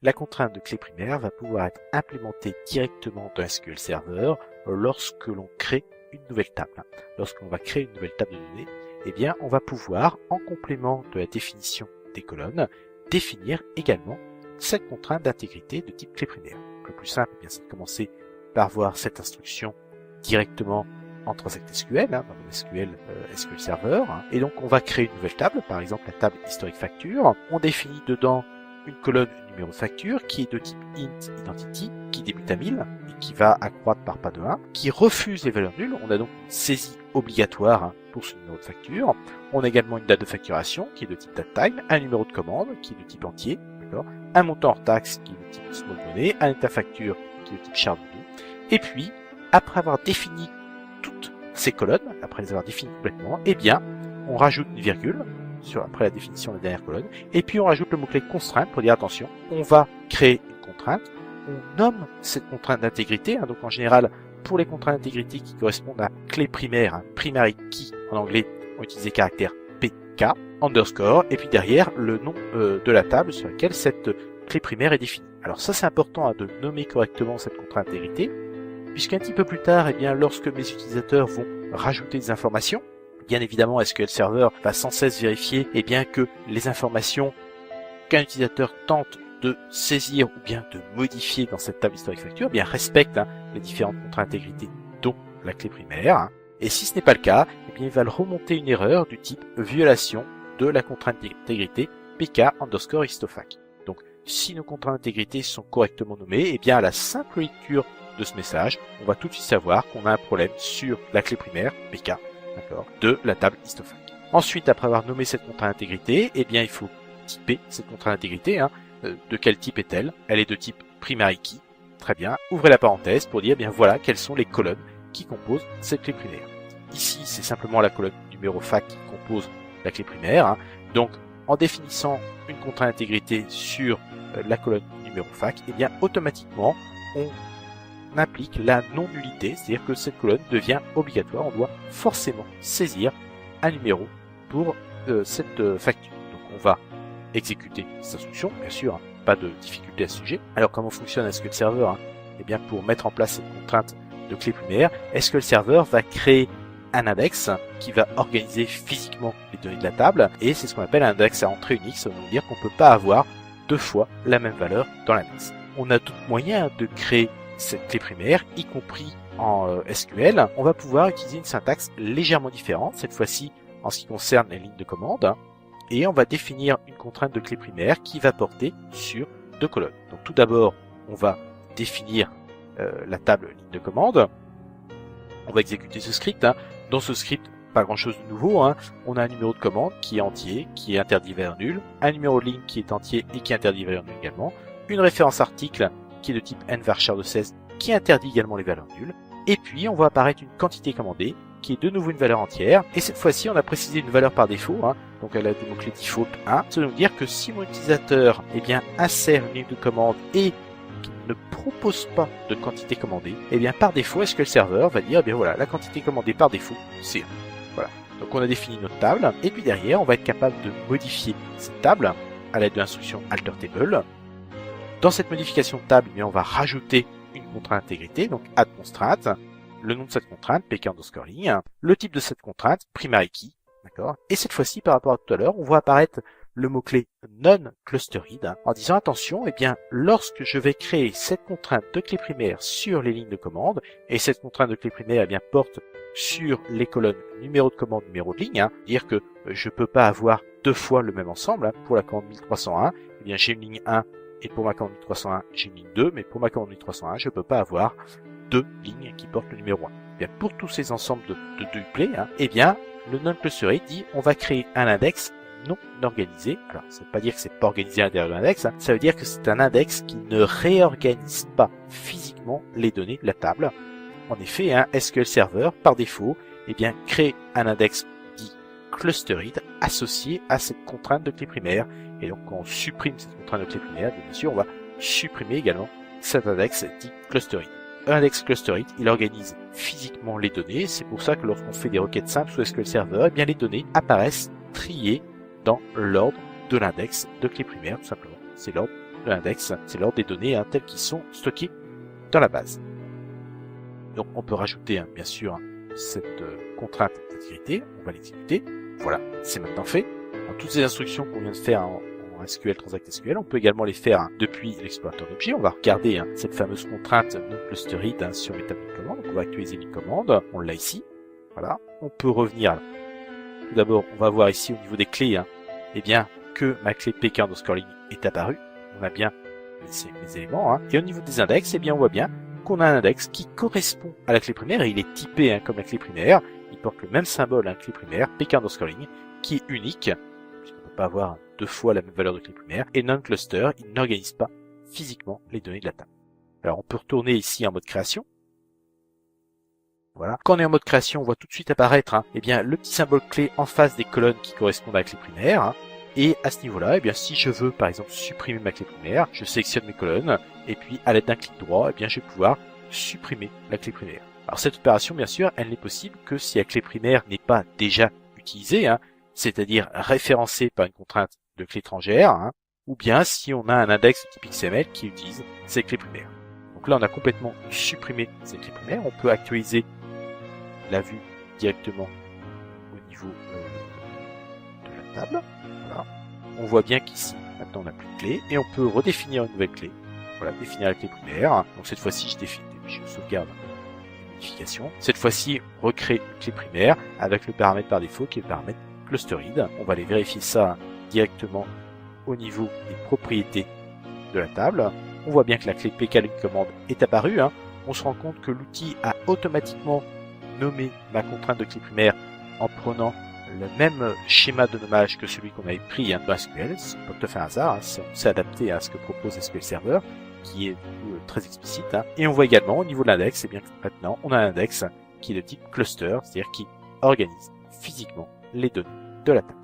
la contrainte de clé primaire va pouvoir être implémentée directement dans SQL Server lorsque l'on crée une nouvelle table. Lorsqu'on va créer une nouvelle table de données, eh bien, on va pouvoir, en complément de la définition des colonnes, définir également cette contrainte d'intégrité de type clé primaire. Le plus simple, eh bien, c'est de commencer par voir cette instruction directement en Transact SQL, dans le SQL Server. Et donc, on va créer une nouvelle table, par exemple la table historique facture. On définit dedans une colonne numéro de facture qui est de type int identity, qui débute à 1000 et qui va accroître par pas de 1, qui refuse les valeurs nulles. On a donc une saisie obligatoire pour ce numéro de facture. On a également une date de facturation qui est de type datetime, un numéro de commande qui est de type entier, un montant hors taxe qui est de type small money, un état facture qui est de type char2. Et puis, après avoir défini toutes ces colonnes, après les avoir définies complètement, eh bien, on rajoute une virgule après la définition de la dernière colonne, et puis on rajoute le mot-clé constrainte pour dire attention, on va créer une contrainte, on nomme cette contrainte d'intégrité, donc en général, pour les contraintes d'intégrité qui correspondent à clé primaire, primary key en anglais, on utilise les caractères PK, underscore, et puis derrière le nom de la table sur laquelle cette clé primaire est définie. Alors ça c'est important de nommer correctement cette contrainte d'intégrité, puisqu'un petit peu plus tard, eh bien, lorsque mes utilisateurs vont rajouter des informations, bien évidemment, SQL Server va sans cesse vérifier eh bien, que les informations qu'un utilisateur tente de saisir ou bien de modifier dans cette table historique facture, eh bien respectent les différentes contraintes d'intégrité, dont la clé primaire. Et si ce n'est pas le cas, eh bien, il va remonter une erreur du type violation de la contrainte d'intégrité PK underscore histofac. Donc, si nos contraintes d'intégrité sont correctement nommées, eh bien, à la simple lecture de ce message, on va tout de suite savoir qu'on a un problème sur la clé primaire PK. De la table histofac. Ensuite, après avoir nommé cette contrainte d'intégrité, eh bien, il faut typer cette contrainte d'intégrité. De quel type est-elle? Elle est de type primary key. Très bien. Ouvrez la parenthèse pour dire, eh bien, voilà quelles sont les colonnes qui composent cette clé primaire. Ici, c'est simplement la colonne numéro fac qui compose la clé primaire. Donc, en définissant une contrainte d'intégrité sur la colonne numéro fac, eh bien, automatiquement, on implique la non-nullité, c'est-à-dire que cette colonne devient obligatoire. On doit forcément saisir un numéro pour cette facture. Donc on va exécuter cette instruction, bien sûr, pas de difficulté à ce sujet. Alors comment fonctionne SQL Server? Eh bien pour mettre en place cette contrainte de clé primaire, SQL Server va créer un index qui va organiser physiquement les données de la table, et c'est ce qu'on appelle un index à entrée unique. Ça veut dire qu'on ne peut pas avoir deux fois la même valeur dans l'index. On a d'autres moyens de créer cette clé primaire, y compris en SQL. On va pouvoir utiliser une syntaxe légèrement différente, cette fois-ci en ce qui concerne les lignes de commande, et on va définir une contrainte de clé primaire qui va porter sur deux colonnes. Donc tout d'abord, on va définir la table ligne de commande. On va exécuter ce script. Dans ce script, pas grand-chose de nouveau. On a un numéro de commande qui est entier, qui est interdit valeur nulle, un numéro de ligne qui est entier et qui est interdit valeur nulle également, une référence article qui est de type nvar char216 qui interdit également les valeurs nulles, et puis on voit apparaître une quantité commandée qui est de nouveau une valeur entière, et cette fois-ci on a précisé une valeur par défaut, donc elle a le mot-clé default 1, ça veut dire que si mon utilisateur eh bien, insère une ligne de commande et qu'il ne propose pas de quantité commandée, eh bien par défaut SQL Server va dire, eh bien voilà, la quantité commandée par défaut c'est 1. Voilà. Donc on a défini notre table, et puis derrière on va être capable de modifier cette table à l'aide de l'instruction alterTable. Dans cette modification de table, eh bien, on va rajouter une contrainte d'intégrité, donc add constraint, le nom de cette contrainte, pk underscore ligne, le type de cette contrainte, primary key, d'accord. Et cette fois-ci, par rapport à tout à l'heure, on voit apparaître le mot-clé non-clustered, en disant attention, eh bien, lorsque je vais créer cette contrainte de clé primaire sur les lignes de commande, et cette contrainte de clé primaire, eh bien, porte sur les colonnes numéro de commande, numéro de ligne, dire que je peux pas avoir deux fois le même ensemble. Pour la commande 1301, eh bien, j'ai une ligne 1, et pour ma commande 1301, j'ai une ligne 2, mais pour ma commande 1301, je peux pas avoir deux lignes qui portent le numéro 1. Eh bien, pour tous ces ensembles de duplets, eh bien, le non-clustered dit on va créer un index non organisé. Alors, ça ne veut pas dire que c'est pas organisé à l'intérieur de l'index, ça veut dire que c'est un index qui ne réorganise pas physiquement les données de la table. En effet, SQL Server, par défaut, eh bien, crée un index dit clustered associé à cette contrainte de clé primaire. Et donc, quand on supprime cette contrainte de clé primaire, bien sûr, on va supprimer également cet index dit clustered. Un index clustered, il organise physiquement les données. C'est pour ça que lorsqu'on fait des requêtes simples sous SQL Server, eh bien, les données apparaissent triées dans l'ordre de l'index de clé primaire, tout simplement. C'est l'ordre de l'index, c'est l'ordre des données telles qu'ils sont stockées dans la base. Donc on peut rajouter bien sûr cette contrainte d'intégrité, on va l'exécuter. Voilà, c'est maintenant fait. Alors, toutes ces instructions qu'on vient de faire en SQL, Transact SQL, on peut également les faire depuis l'explorateur d'objets. On va regarder cette fameuse contrainte non-clustered sur mes tables de commande. Donc on va actualiser les commandes, on l'a ici. Voilà, on peut revenir. Tout d'abord, on va voir ici au niveau des clés, eh bien que ma clé pk_ling est apparue. On a bien mes éléments. Et au niveau des index, eh bien on voit bien qu'on a un index qui correspond à la clé primaire et il est typé comme la clé primaire. Il porte le même symbole, clé primaire, pk_ling, qui est unique, puisqu'on ne peut pas avoir deux fois la même valeur de clé primaire, et non-cluster, il n'organise pas physiquement les données de la table. Alors on peut retourner ici en mode création. Voilà. Quand on est en mode création, on voit tout de suite apparaître eh bien, le petit symbole clé en face des colonnes qui correspondent à la clé primaire. Et à ce niveau-là, eh bien, si je veux par exemple supprimer ma clé primaire, je sélectionne mes colonnes et puis à l'aide d'un clic droit, eh bien, je vais pouvoir supprimer la clé primaire. Alors cette opération, bien sûr, elle n'est possible que si la clé primaire n'est pas déjà utilisée, c'est-à-dire référencée par une contrainte de clé étrangère, ou bien si on a un index de type XML qui utilise ces clés primaires. Donc là, on a complètement supprimé ces clés primaires. On peut actualiser la vue directement au niveau de la table. Voilà. On voit bien qu'ici, maintenant on n'a plus de clé et on peut redéfinir une nouvelle clé. Voilà, définir la clé primaire. Donc cette fois-ci, je sauvegarde les modifications. Cette fois-ci, on recrée une clé primaire avec le paramètre par défaut qui est le paramètre clustered. On va aller vérifier ça directement au niveau des propriétés de la table. On voit bien que la clé pk_ling commande est apparue. On se rend compte que l'outil a automatiquement nommé ma contrainte de clé primaire en prenant le même schéma de nommage que celui qu'on avait pris dans SQL. C'est pas tout à fait un hasard, on s'est adapté à ce que propose SQL Server, qui est du coup très explicite. Et on voit également au niveau de l'index, bien maintenant on a un index qui est de type cluster, c'est-à-dire qui organise physiquement les données de la table.